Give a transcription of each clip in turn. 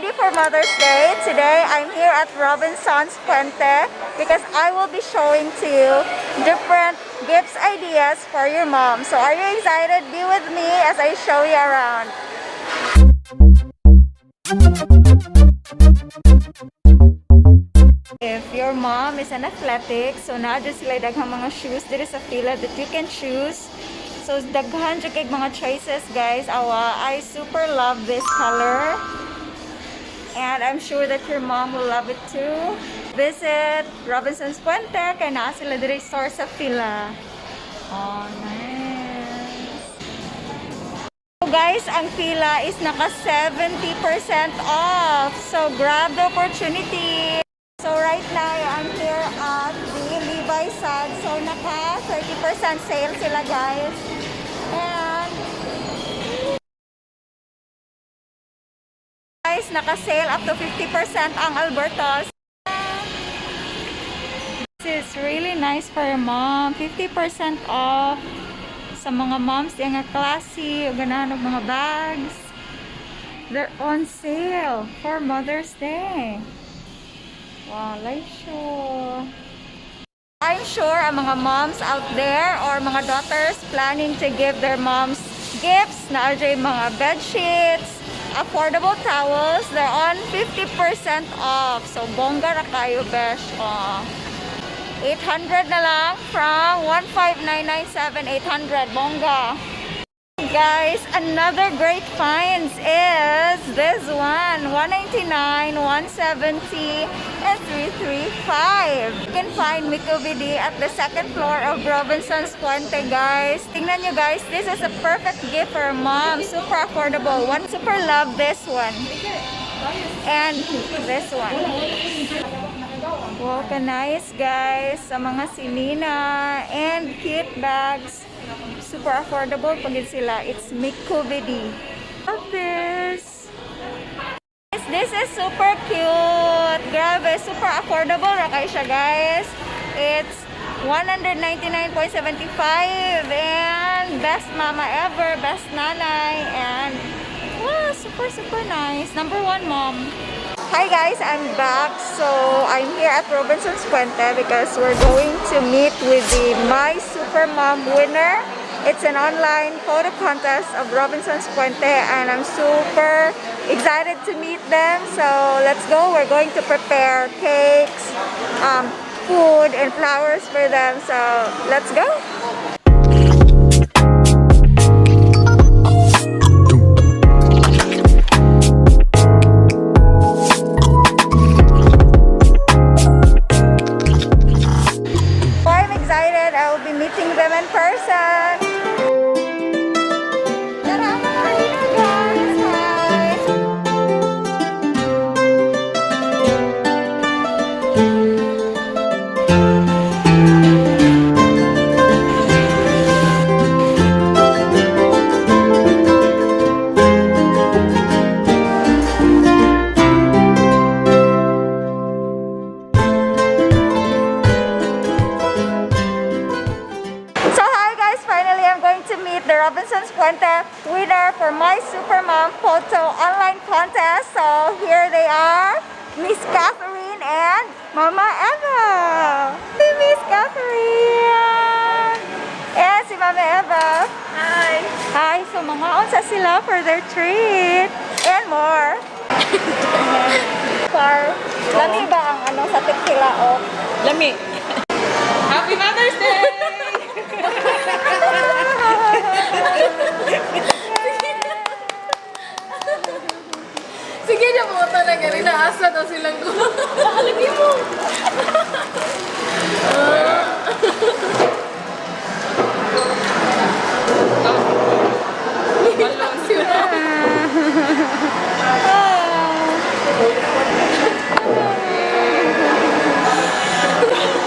ready for Mother's Day. Today, I'm here at Robinson's Fuente because I will be showing to you different gifts ideas for your mom. So are you excited? Be with me as I show you around. If your mom is an athletic, so na dyan sila daghang mga shoes dito sa fila that you can choose. So daghan dyan kay mga choices, guys. I super love this color. And I'm sure that your mom will love it too. Visit Robinson's Fuente kay naa sila dito store sa fila. Oh, nice. So guys, ang fila is naka 70% off. So grab the opportunity. So right now, I'm here at the Levi's side. So naka 30% sale sila, guys. And guys, naka-sale up to 50% ang Albertos. This is really nice for your mom. 50% off sa mga moms yung classy o ganahan ng mga bags. They're on sale for Mother's Day. Wow, like sure. I'm sure ang mga moms out there or mga daughters planning to give their moms gifts na ay mga bed sheets, affordable towels, they're on 50% off. So bongga na kayo, besh. 800 na lang from 15,997, 800 bongga. Guys, another great finds is this one, 199, 170, and 335. You can find Mikubidi at the second floor of Robinson's Fuente, guys. Tingnan nyo, guys, this is a perfect gift for mom. Super affordable. One super love this one. And this one. Wow, nice, guys. Sa mga sinina and cute bags. Super affordable pag sila. It's Mikubidi. Love this. This is super cute. Grabe, super affordable ra kay siya, guys. It's 199.75 and best mama ever, best nanay, and wow, super nice. Number 1 mom. Hi guys, I'm back. So I'm here at Robinson's Fuente because we're going to meet with the My Super Mom winner. It's an online photo contest of Robinson's Fuente and I'm super excited to meet them. So let's go. We're going to prepare cakes, food and flowers for them. So let's go. So I'm excited. I will be meeting them in person. The Robinson's Fuente winner for My Super Mom photo online contest. So here they are, Miss Catherine and Mama Eva. Si Miss Catherine and si Mama Eva. Hi. Hi. So mga unsa sila for their treat and more. Lami ba ang ano sa tequila o? Lami. Happy Mother's Day! Sige na mo talaga rin. Naasa daw silang lagi mo.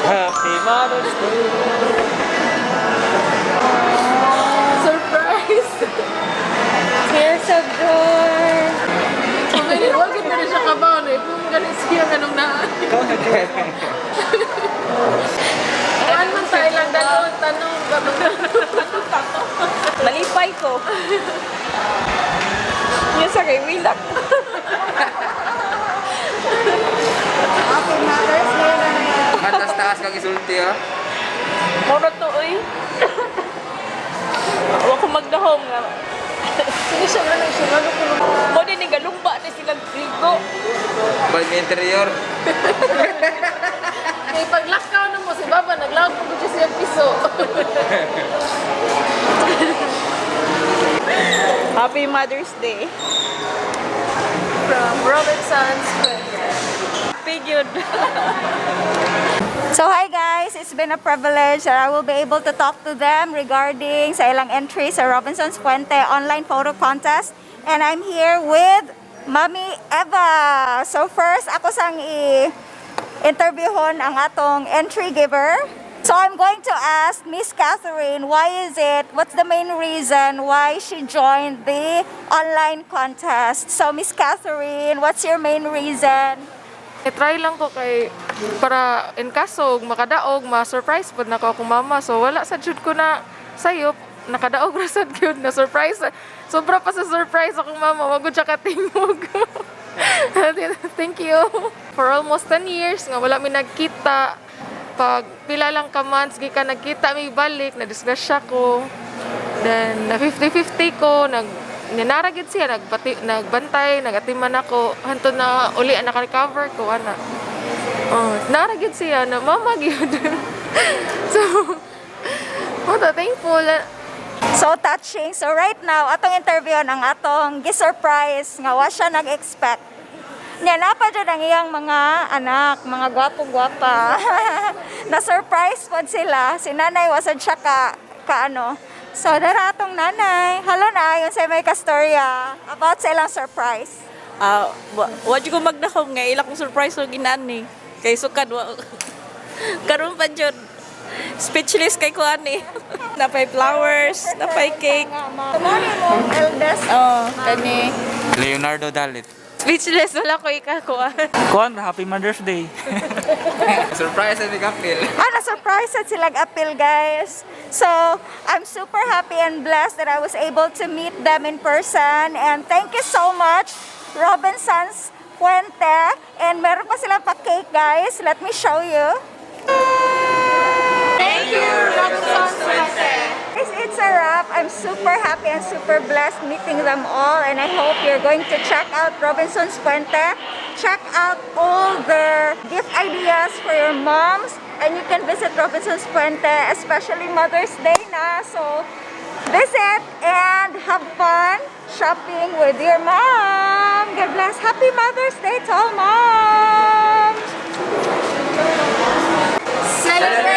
Happy Mother's Day. Surprise! Tears of joy. Huwag ito na siya kabaw na. Kung ganit siya ganong naan. Saan man tayo lang tanong. Malipay ko. Yung sa kay Wilak. kang isulti ha. Mura to, oy. Ako magdahom nga. Sige siya na lang siya. Mo din ni galumba na silang trigo. Pag may interior. Kaya paglakaw na mo si Baba, naglawag mo ko siya piso. Happy Mother's Day. From Robinson's Fuente. Happy good. So hi guys, it's been a privilege that I will be able to talk to them regarding sa ilang entry sa Robinson's Fuente online photo contest. And I'm here with Mami Eva. So first, ako sang i-interviewon ang atong entry giver. So I'm going to ask Miss Catherine, what's the main reason why she joined the online contest? So Miss Catherine, what's your main reason? I-try lang ko kay para in kaso makadaog, ma-surprise po na ko akong mama. So wala sa jud ko na sayop, nakadaog ra sad gyud na surprise. Sobra pa sa surprise akong mama, wag ko siya katingog. Thank you. For almost 10 years nga wala mi nagkita. Pag pila lang ka months gikan nagkita mi balik, na disgrasya ko. Then na 50-50 ko, ninaragid siya, nagbantay, nagatiman ako, hanto na uli naka-recover ko, ana. Naragid siya, na mama gyud. So, thankful. So touching. So right now, atong interview ng atong gi-surprise nga wa siya nag-expect. Nya napa dyan ang iyang mga anak, mga gwapo-gwapa. Na-surprise po sila. Si nanay wasad siya ka. So, dara atong nanay. Hello na, yun sa may kastorya about sa ilang surprise. Wa ko magdahom nga ila kong surprise og ginani. Kay sukad wa. Karon pa jud. Speechless kay ko ani. Napay flowers, napay cake. Tomorrow mo, eldest. Kani. Leonardo Dalit. Speechless wala ko ikakuha. Kuan, Happy Mother's Day. Surprise ni Kapil. Na-surprise at silang appeal, guys. So, I'm super happy and blessed that I was able to meet them in person. And thank you so much, Robinson's Fuente. And meron pa silang pa-cake, guys. Let me show you. Thank you, Robinson's Fuente. Guys, it's a wrap. I'm super happy and super blessed meeting them all. And I hope you're going to check out Robinson's Fuente. Check out all their gift ideas for your moms. And you can visit Robinson's Fuente, especially Mother's Day na. So, visit and have fun shopping with your mom. God bless. Happy Mother's Day to all moms. Celebrate